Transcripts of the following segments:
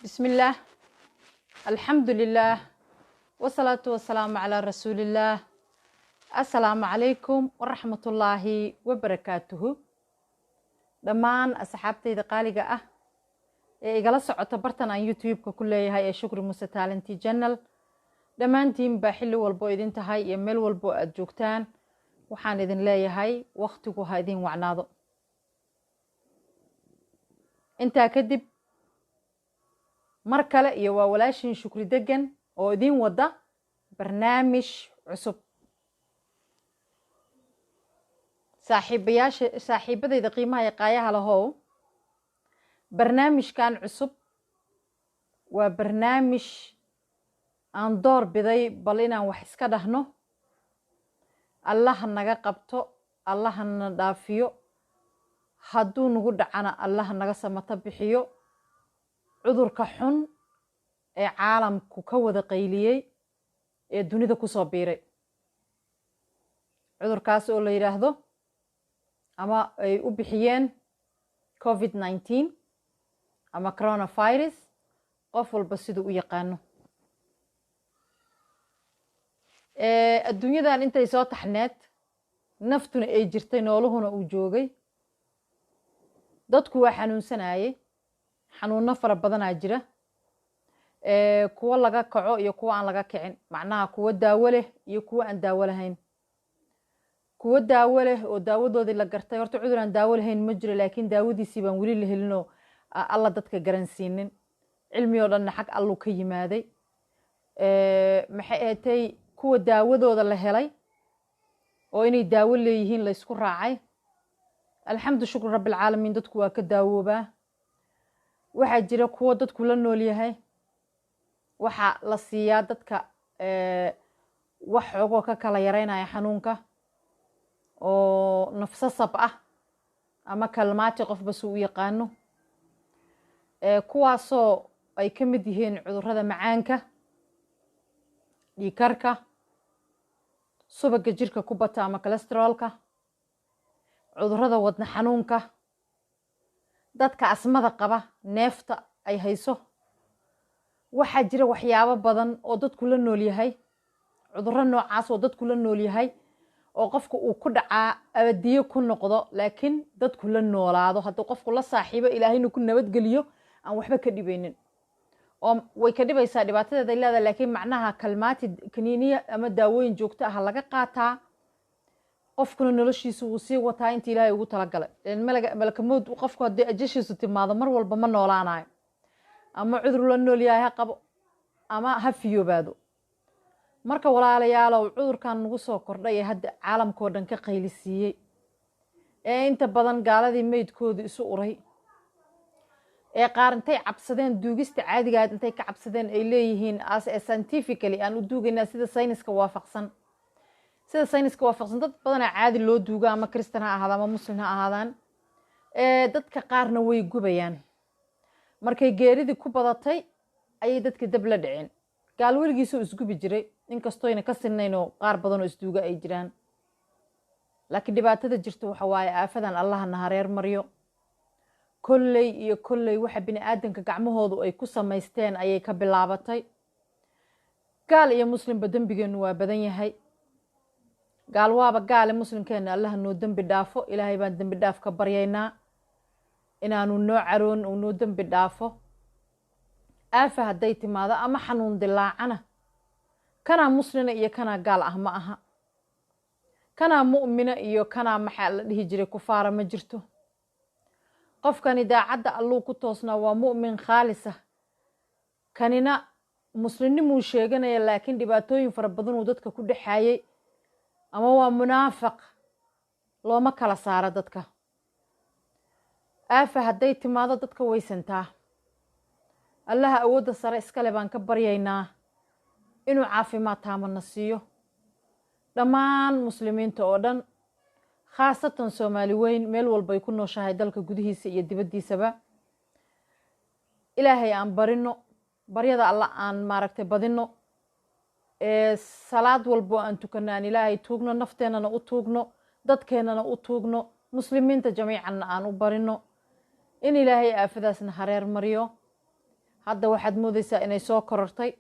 بسم الله الحمد لله والصلاة والسلام على رسول الله السلام عليكم ورحمة الله وبركاته دمان أصحابتي دقالقة igala socota bartan aan youtube-ka ku leeyahay ee shukri muse talenti channel dhammaantiin baa xilli walbo idin tahay iyo meel walbo aad joogtaan waxaan idin leeyahay waqtigu ha idin wacnaado intaa kadib mar kale iyo waa walaashin shukri degan oo idin wada barnaamij cusub saaxiibadayda qiimaha iyo qaayaha lahow barnaamijkan cusub waa barnaamij aan door biday bal inaan wax iska dhahno allaha naga qabto allaha na dhaafiyo hadduu nagu dhacana allaha naga samato bixiyo cudurka xun ee caalamku ka wada qayliyey ee dunida kusoo biiray cudurkaas oo la yidhaahdo ama ay u bixiyeen COVID-19 ama coronavirus qof walba siduu u yaqaano adduunyadan intay soo taxneed naftuna ay jirtay nooluhuna uu joogay dadku waa xanuunsanayay xanuuno fara badanaa jira kuwo laga kaco iyo kuwo aan laga kicin macnaha kuwo daawo leh iyo kuwo aan daawo lahayn kuwo daawo leh oo daawadoodii la gartay horta cudur aan daawo lahayn ma jiro laakiin daawadiisii baan weli la helinoo alla dadka garansiinin cilmi oo dhanna xag alluu ka yimaaday maxay ahatay kuwa daawadooda la helay oo inay daawo leeyihiin la isku raacay alxamdu shukru rabbilcaalamiin dadku waa ka daawoobaa waxaa jira kuwo dadku la nool yahay waxaa la siiyaa dadka wax xogoo ka kala yareynaya xanuunka oo nafsasab ah ama kalmaati qofba suu u yaqaano kuwaasoo ay ka mid yihiin cudurrada macaanka dhiikarka subaga jirka ku bata ama kolestaroolka cudurrada wadna xanuunka dadka asmada qaba neefta ay hayso waxaa jira waxyaabo badan oo dadku la nool yahay cudurro noocaas oo dadku la nool yahay oo qofku uu ku dhacaa abadiyo ku noqdo laakiin dadku la noolaado hadduu qofku la saaxiibo ilaahayna ku nabadgeliyo aan waxba ka dhibaynin oo way ka dhibaysaa dhibaatadeeda leedahay laakiin macnaha kalmaati kaniiniya ama daawooyin joogto ah laga qaataa qofkuna noloshiisu wuu sii wataa inta ilaahay ugu talagalay malakamood qofku haddii ajashiisu timaado mar walba ma noolaanayo ama cudur la nool yahay ha qabo ama ha fiyoobaado marka walaalayaalow cudurkan nagu soo kordhay ee hadda caalamkoo dhan ka qaylisiiyey ee inta badan gaaladii meydkoodu isu uray ee qaar intay cabsadeen duugista caadigaad intay ka cabsadeen ay leeyihiin scientifically aan u duugaynaa sida sayniska waafaqsan dad badanaa caadi loo duuga ama kristan ha ahaada ama muslim ha ahaadaan dadka qaarna way gubayaan markay geeridii ku badatay ayay dadka dab la dhiceen gaal weligiisoo isgubi jiray inkastoyna ka sinnaynoo qaar badanoo isduuga ay jiraan laakiin dhibaatada jirta waxa waaye aafadan allaha na hareer maryo kolley iyo kolley waxa bini aadanka gacmahoodu ay ku samaysteen ayay ka bilaabatay gaal iyo muslimba dembigeennu waa badan yahay gaal waaba gaale muslimkeenna allaha noo dembi dhaafo ilaahay baan dembi dhaaf ka baryaynaa inaanu noo caroon uu noo dembi dhaafo aafa hadday timaado ama xanuun dilaacana kanaa muslina iyo kanaa gaal ah ma aha kanaa mu'mina iyo kanaa maxaa la dhihi jiray kufaara ma jirto qofkani daacadda alluu ku toosnaa waa mu'min khaalisa kanina muslimnimuu sheeganaya laakiin dhibaatooyin fara badanuu dadka ku dhexaayay ama waa munaafiq looma kala saaro dadka aafa hadday timaado dadka waysantaa allaha awoodda sare iskale baan ka baryaynaa inuu caafimaad taamana siiyo dhammaan muslimiinta oo dhan khaasatan soomaali weyn meel walbay ku nooshahay dalka gudihiisa iyo dibaddiisaba ilaahay aan barino baryada alla aan maaragtay badino salaad walbo aan tukano aan ilaahay tuugno nafteenana u tuugno dadkeenana u tuugno muslimiinta jamiicanna aan u barino in ilaahay aafadaasna hareer mariyo hadda waxaad moodaysaa inay soo korortay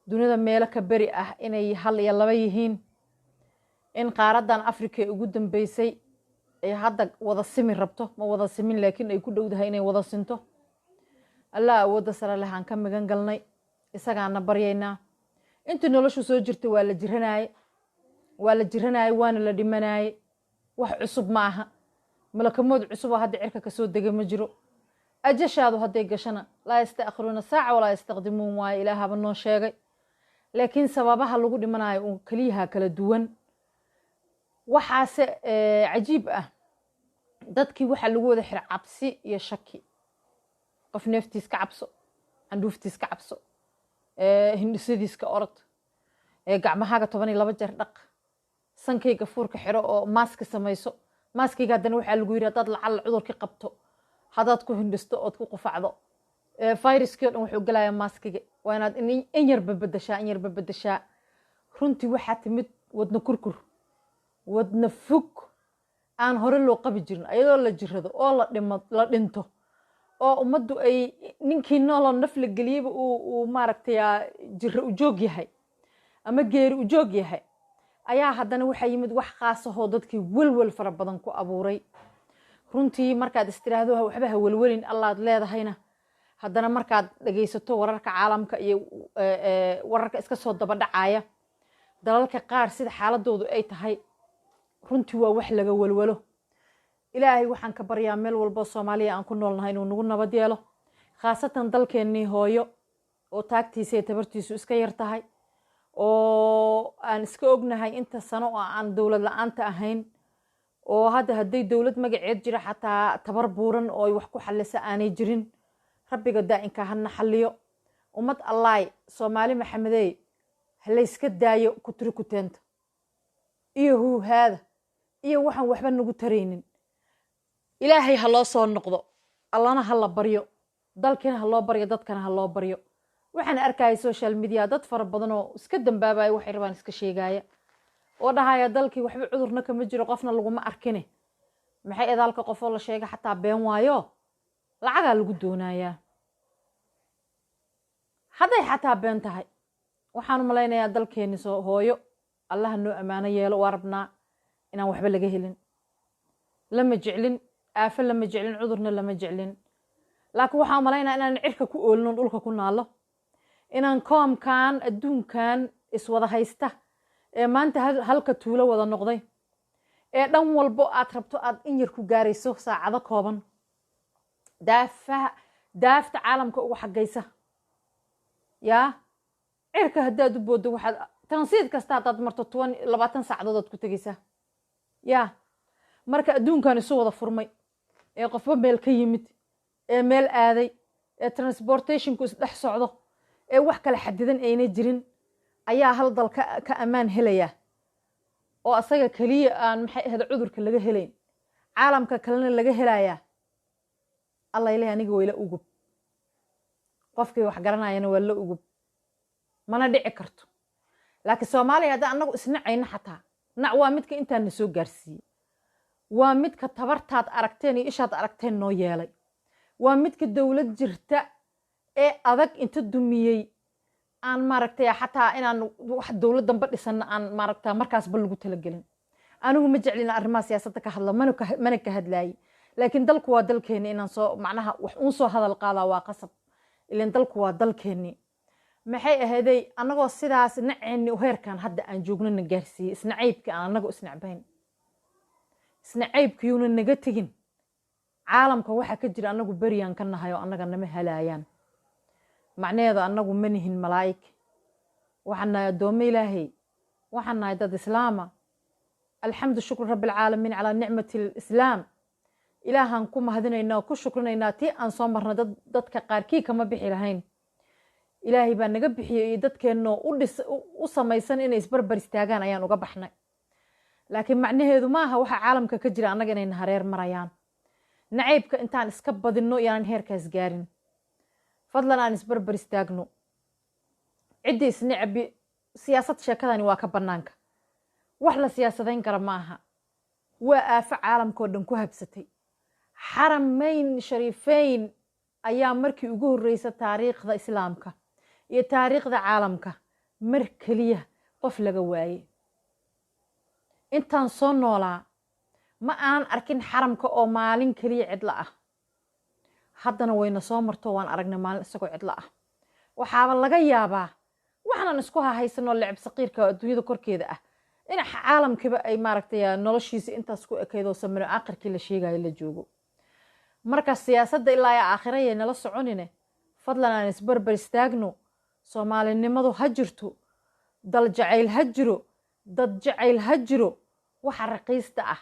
dunida meelo ka beri ah inay 1 iyo 2 yihiin in qaaradan Afrika ugu dambeysay ay hadda wada simi rabto ma wada simin laakiin ay ku dhowdahay inay wada sinto Allah awooda sare leh aan ka magan galnay isagaana baryaynaa inta noloshu soo jirtay waa la jiranaay waana la dhimanaay wax cusub ma aha malakamood cusub hadda cirka ka soo degay ma jiro ajashaadu haday gashana la yastaakhiruuna saaca wala yastaqdimuun waa ilaahaba noo sheegay laakiin sababaha lagu dhimanayo oo kaliya kala duwan waxaase cajiib ah dadkii waxa lagu wada xir cabsi iyo shaki qof neeftiis ka cabso andhuuftiis ka cabso hindisadiis ka orod gacmahaaga 12 jeer dhaq sankayga fuurka xiro oo maaska samayso maaskiga hadana waxa lagu yiri dad lacal cudurka qabto hadaad ku hindisto oo ku qufacdo fayraskii dhan wuxuu galayaa maaskiga waa inaad in yar babadashaa runtii waxa timid wadna kurkur wadna fog aan hore loo qabi jirin ayadoo la jirado oo la dhinto oo umadu ay ninkii noolo naf la galiyay uu maaragtay jirro u joog yahay ama geeri u joog yahay ayaa haddana waxa yimid wax khaas ah oo dadkii walwal fara badan ku abuuray runtii markaad istiraahdo waxba ha walwalin allaad leedahayna haddana markaad dhageysato wararka caalamka iyo wararka iska soo daba dhacaya dalalka qaar sida xaaladoodu ay tahay runtii waa wax laga walwalo ilaahay waxaan ka baryaa meel walba Soomaaliya aan ku noolnahay inuu nagu nabad yeelo khaasatan dalkeenii hooyo oo taagtiisa iyo tabartiisu iska yar tahay oo aan iska ognahay inta sano oo aan dawlad la'aanta ahayn oo haday dawlad magaceed jira xataa tabar buuran oo wax ku xalisa aanay jirin rabbiga daa'inka hana xalliyo ummad allaay Soomaali maxamedey hal iska daayo ku tiri ku teenta iyo hada iyo waxaan waxba nagu tareynin ilaahay ha loo soo noqdo allana ha la baryo dalkana ha loo baryo dadkana ha loo baryo waxaan arkay social media dad fara badan oo iska dambaabay waxay rabaan iska sheegaya oo dhahaya dalkii waxba cudurna kama jiro qofna laguma arkine maxay edaalka qof oo la sheegay xataa been waayo lacaga lagu doonayaa haday xataa been tahay waxaan u maleynayaa dalkeeni soo hooyo Allah noo amaano yeelo warabna inaan waxba laga helin lama jeclin aafa lama jeclin cudurna lama jeclin laakiin waxaan maleynayaa inaan cirka ku oolno dhulka ku naalo inaan koomkan adduunkan iswada haysta maanta halka tuulo wada noqday dhan walbo aad rabto aad in yar ku gaarayso saacado kooban daafta caalamka ugu xagaysa yaa cirka hadaad u boodo waxaad transit kasta hadaad marto 20 saacadood ku tagaysaa yaa marka adduunkan isu wada furmay qofba meel ka yimid meel aaday transportationku is dhex socdo wax kala xadidan ayna jirin ayaa hal dal ka amaan helaya oo asaga kaliya aan maxay ahayd cudurka laga helayn caalamka kalena laga helaya Allah ilaahay aniga wayla ugub qofkii wax garanayana waa la ugub mana dhici karto laakiin Soomaaliya hada anagu isnacayna xataa nac waa midka intaan soo gaarsiiyay waa midka tabartaad aragteen iyo ishaad aragteen noo yeelay waa midka dawlad jirta adag inta dumiyay aan maaragtay xataa inaan wax dawladan badhisan aan maaragtaa markaas bal lagu tala gelin anigu ma jeclina arrimaha siyaasadda ka hadla mana ka hadlaayay laakiin dalku waa dalkeeni inaan soo macnaha wax uun soo hadal qaadaa waa qasab ileen dalku waa dalkeeni maxay ahaday anagoo sidaas naceeni heerkan hadda aan joognana gaarsiiyay isnacaybka aan anagu isnacbayn isnacaybkiyuna naga tagin caalamka waxa ka jira anagu bariyaan ka nahay oo anaga nama halaayaan macneedu anagu manihin malaa'ik waxaan nahay adoomo ilaahay waxaan nahay dad islaama alxamdu shukru rabbil caalamiin ala nicmati alislaam ilaahan ku mahadinaynaa ku shukrinaynaa tii aan soo marna dadka qaarkii kama bixi lahayn ilaahay baa naga bixiyay dadkeeno u samaysan inay isbarbar istaagaan ayaan uga baxnay laakiin macnaheedu maaha waxa caalamka ka jira anaga inay hareer marayaan nacaybka intaan iska badino yaan heerkaas gaarin fadlan aan isbarbar istaagno cidda isnecbi siyaasad sheekadani waa ka bannaanka wax la siyaasadayn kara ma aha waa aafo caalamkao dhan ku habsatay xaramayn shariifeyn ayaa markii ugu horreysa taariikhda islaamka iyo taariikhda caalamka mar keliya qof laga waaye intaan soo noolaa ma aanan arkin xaramka oo maalin keliya cidlo ah haddana wayna soo marto waan aragnay maalin isagoo cidlo ah waxaaba laga yaabaa waxaanan isku hahaysanoo lecab saqiirka oo adduunyada korkeeda ah in caalamkiiba ay maaragtay noloshiisa intaas ku ekaydoo samino aakhirkii la sheegayo la joogo marka siyaasadda ilaa ay aakhira yay nala soconine fadlan aan isbarbar istaagno soomaalinimadu ha jirto dal jacayl ha jiro dad jacayl ha jiro waxa raqiista ah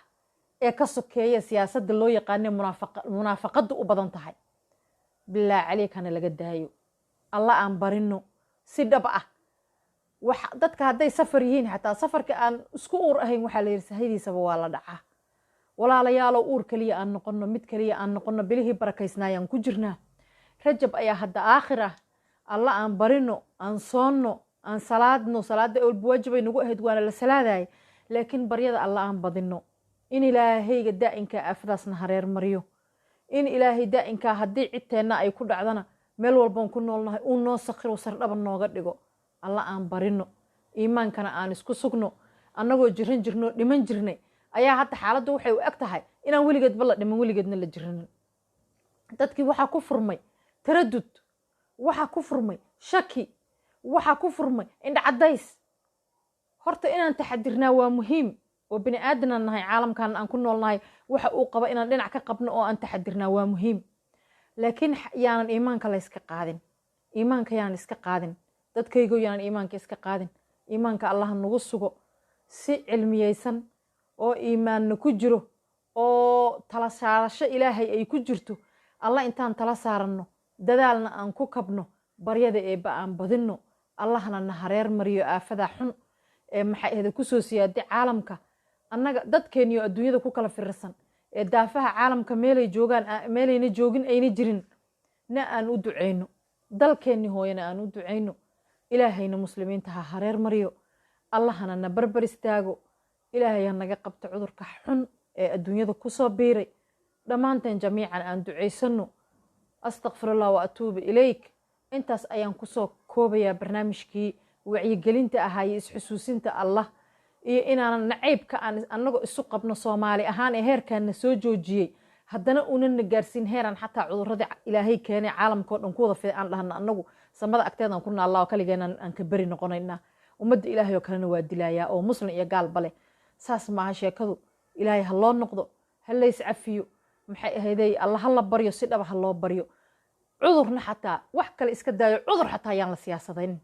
ee ka sokeeya siyaasadda loo yaqaanay munaafaqaddu u badan tahay bilaa caliikana laga daayo alla aan barino si dhab ah dadka hadday safar yihiin xataa safarka aan isku uur ahayn waxaa la yidhi sahaydiisaba waa la dhacaa walaalayaalow uur keliya aan noqono mid keliya aan noqono bilihii barakaysnaayaan ku jirnaa rajab ayaa hadda aakhir ah alla aan barino aan soonno aan salaadno salaada olba waajibay nagu ahayd waana la salaadayay laakiin baryada alla aan badino in ilaahayga daa'inkaa aafadaasna hareer mariyo in ilaahay daa'inkaa haddii cidteenna ay ku dhacdana meel walbaan ku noolnahay uu noo sakhiro sardhaba nooga dhigo alla aan barino iimaankana aan isku sugno annagoo jiran jirnoo dhiman jirnay ayaa hadda xaaladdu waxay u eg tahay inaan weligeedba la dhiman weligeedna la jiranin dadkii waxaa ku furmay taradud waxaa ku furmay shaki waxaa ku furmay indhacadays horta inaan taxadirnaa waa muhiim oo bini aadanaan nahay caalamkan aan ku noolnahay waxa uu qaba inaan dhinac ka qabno oo aan taxadirnaa waa muhiim laakiin yaanan iimaanka la iska qaadin iimaanka yaanan iska qaadin dadkaygo yaanan iimaanka iska qaadin iimaanka allaha nagu sugo si cilmiyeysan oo iimaanna ku jiro oo tala saarasho ilaahay ay ku jirto alla intaan tala saaranno dadaalna aan ku kabno baryada eebba aan badinno allahna na hareer mariyo aafada xun ee maxay ahda kusoo siyaadi caalamka annaga dadkeeniyo adduunyada ku kala firirsan ee daafaha caalamka meelay joogaan meelayna joogin ayna jirin na aan u duceyno dalkeenni hooyana aan u duceyno ilaahayna muslimiinta ha hareer mariyo allahana na barbar istaago ilaahay ha naga qabto cudurka xun ee adduunyada kusoo biiray dhammaanteen jamiican aan duceysano astaqfirullah wa atuubu ilayk intaas ayaan kusoo koobayaa barnaamijkii wacyigelinta ahaa iyo isxusuusinta allah iyo inaanan nacaybka aan annagoo isu qabno soomaali ahaan ee heerkaanna soo joojiyey haddana unana gaarsiin heeraan xataa cudurradii ilaahay keenay caalamkao dhan ku wada fiday aan dhahna annagu samada agteedaan ku naallaa oo kaligeenaan aan ka beri noqonaynaa ummadda ilaahay oo kalena waa dilayaa oo muslim iyo gaalba leh saas maaha sheekadu ilaahay ha loo noqdo ha lays cafiyo maxay ahayday alla ha la baryo si dhaba ha loo baryo cudurna xataa wax kale iska daayo cudur xataa ayaan la siyaasadayn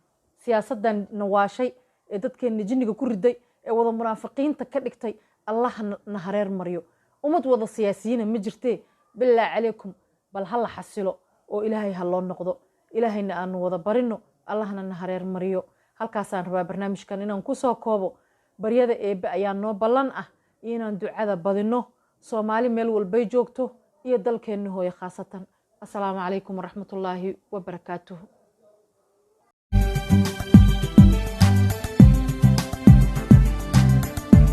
siyaasaddan nawaashay ee dadkeenna jinniga ku riday ee wada munaafiqiinta ka dhigtay allah na hareer mariyo ummad wada siyaasiyiina ma jirtee bilaa calaykum bal ha la xasilo oo ilaahay ha loo noqdo ilaahayna aanu wada barino allahna na hareer mariyo halkaasaan rabaa barnaamijkan inaan kusoo koobo baryada eebbe ayaa noo ballan ah iyo inaan ducada badino soomaali meel walbay joogto iyo dalkeenna hooye khaasatan assalaamu calaykum waraxmatullaahi wabarakaatuhu